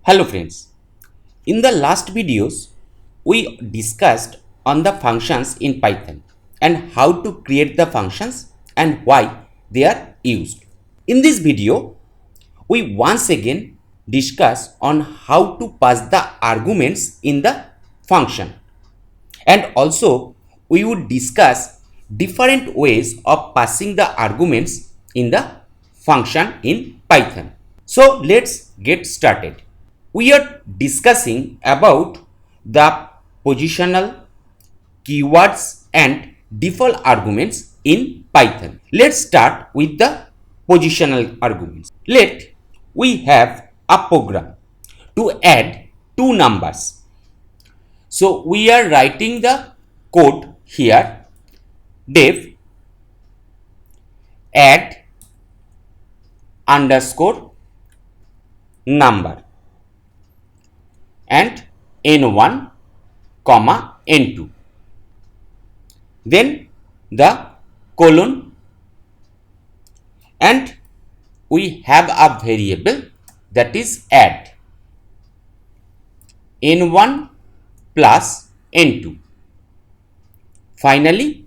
Hello friends, in the last videos we discussed on the functions in Python and how to create the functions and why they are used. In this video we once again discuss on how to pass the arguments in the function, and also we would discuss different ways of passing the arguments in the function in Python. So let's get started. We are discussing about the positional, keywords and default arguments in Python. Let's start with the positional arguments. Let we have a program to add two numbers. So we are writing the code here, def add underscore number and n1 comma n2, then the colon, and we have a variable that is add n1 plus n2. Finally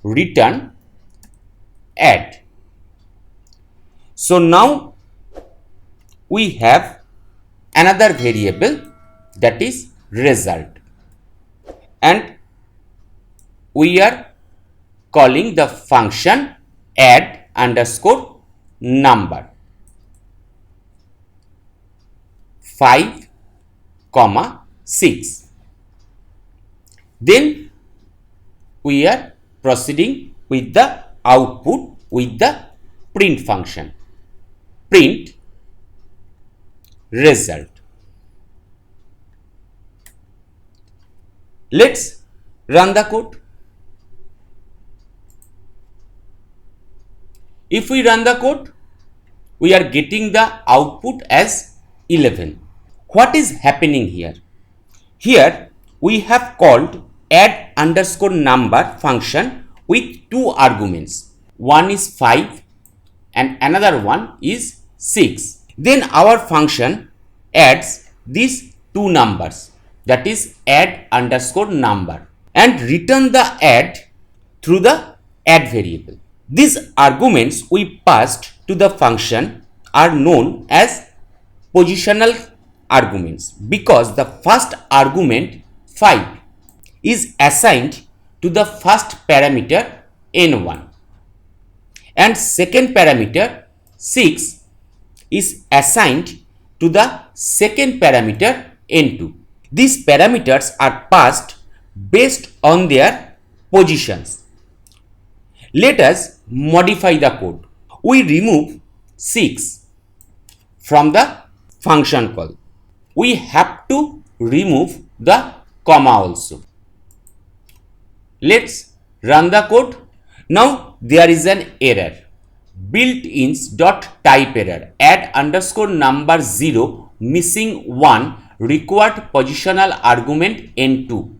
return add. So now we have another variable that is result, and we are calling the function add underscore number 5 comma 6. Then we are proceeding with the output with the print function, print result. Let's run the code. If we run the code, we are getting the output as 11. What is happening here? Here we have called add underscore number function with two arguments. One is 5 and another one is 6. Then our function adds these two numbers, that is add underscore number, and return the add through the add variable. These arguments we passed to the function are known as positional arguments because the first argument 5 is assigned to the first parameter n1 and second parameter 6 is assigned to the second parameter n2. These parameters are passed based on their positions. Let us modify the code. We remove 6 from the function call. We have to remove the comma also. Let's run the code. Now there is an error. Built-ins dot type error. Add underscore number 0 missing 1 required positional argument n2.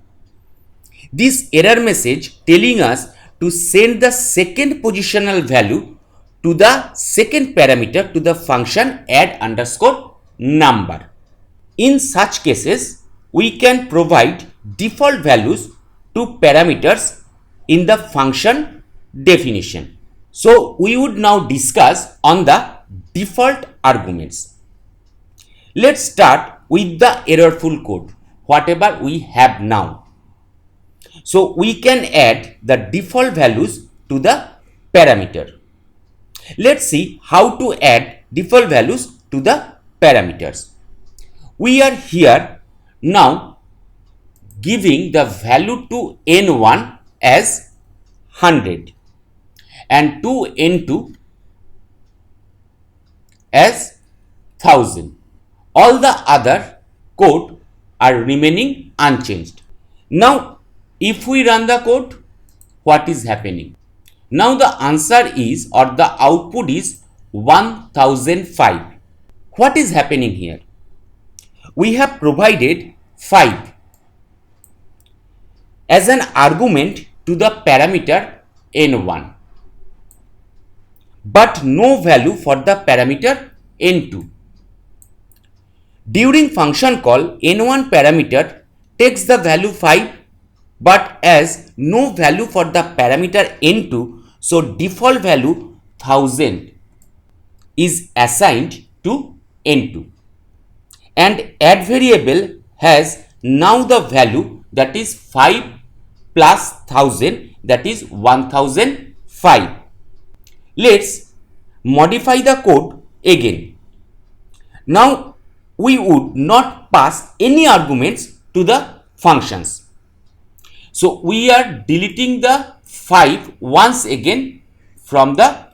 This error message telling us to send the second positional value to the second parameter to the function add underscore number. In such cases, we can provide default values to parameters in the function definition. So we would now discuss on the default arguments. Let's start with the errorful code, whatever we have now. So we can add the default values to the parameter. Let's see how to add default values to the parameters. We are here now giving the value to n1 as 100 and to n2 as 1000. All the other code are remaining unchanged. Now if we run the code, what is happening? Now the answer is, or the output is 1005. What is happening here? We have provided 5 as an argument to the parameter n1, but no value for the parameter n2. During function call, n1 parameter takes the value 5, but as no value for the parameter n2, so default value 1000 is assigned to n2, and add variable has now the value that is 5 plus 1000, that is 1005. Let's modify the code again. Now we would not pass any arguments to the functions. So we are deleting the 5 once again from the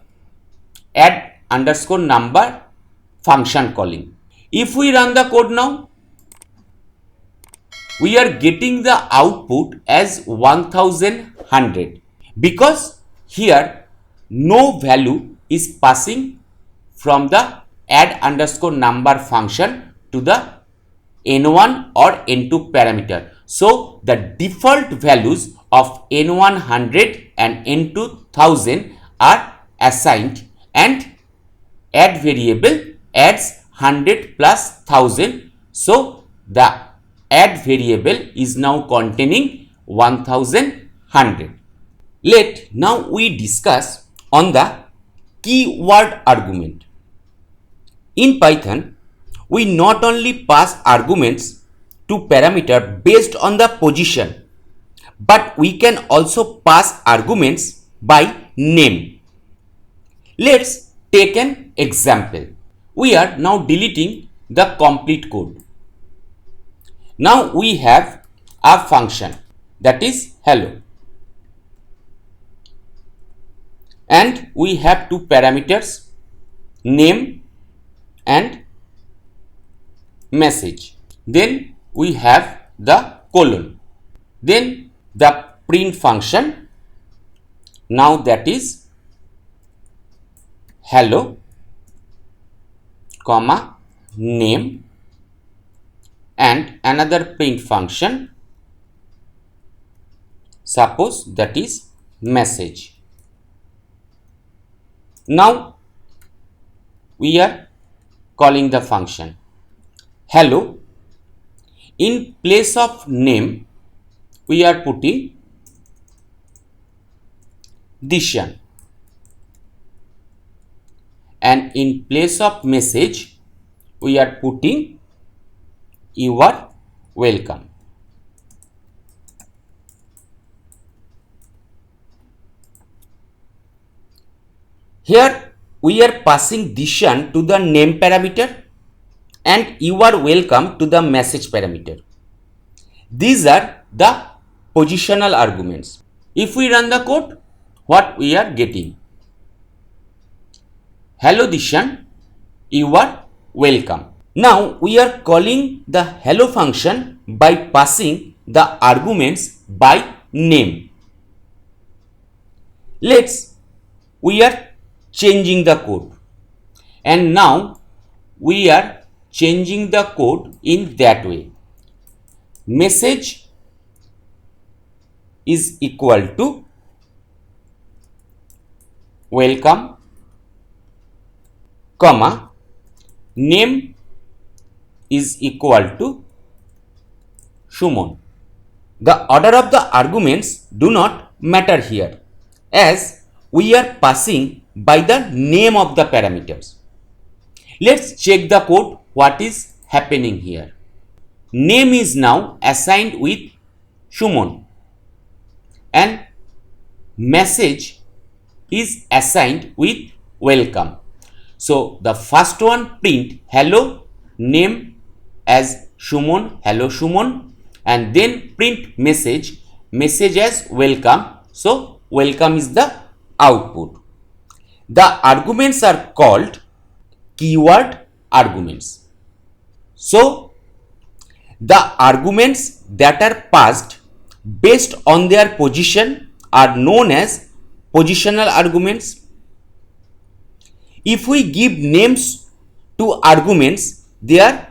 add underscore number function calling. If we run the code now, we are getting the output as 1100 because here no value is passing from the add underscore number function to the n1 or n2 parameter. So the default values of n100 and n2 1000 are assigned, and add variable adds 100 plus 1000. So the add variable is now containing 1100. Let now we discuss on the keyword argument. In Python, we not only pass arguments to parameter based on the position, but we can also pass arguments by name. Let's take an example. We are now deleting the complete code. Now we have a function that is hello, and we have two parameters, name and message. Then we have the colon, then the print function, now that is hello comma name, and another print function, suppose that is message. Now we are calling the function hello. In place of name we are putting Dishan, and in place of message we are putting you are welcome. Here we are passing Dishan to the name parameter and you are welcome to the message parameter. These are the positional arguments. If we run the code, what we are getting? Hello Dishan, you are welcome. Now we are calling the hello function by passing the arguments by name. We are changing the code, and now we are changing the code in that way. Message is equal to welcome, comma, name is equal to Shumon. The order of the arguments do not matter here, as we are passing by the name of the parameters. Let's check the code, what is happening here. Name is now assigned with Shumon and message is assigned with welcome. So the first one print hello, name as Shumon, hello Shumon, and then print message as welcome. So welcome is the output. The arguments are called keyword arguments. So the arguments that are passed based on their position are known as positional arguments. If we give names to arguments, they are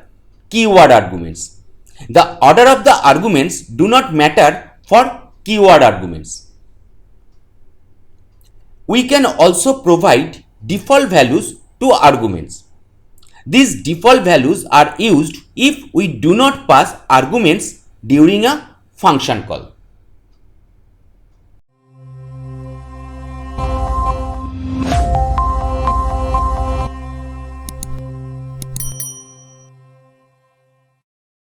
keyword arguments. The order of the arguments do not matter for keyword arguments. We can also provide default values to arguments. These default values are used if we do not pass arguments during a function call.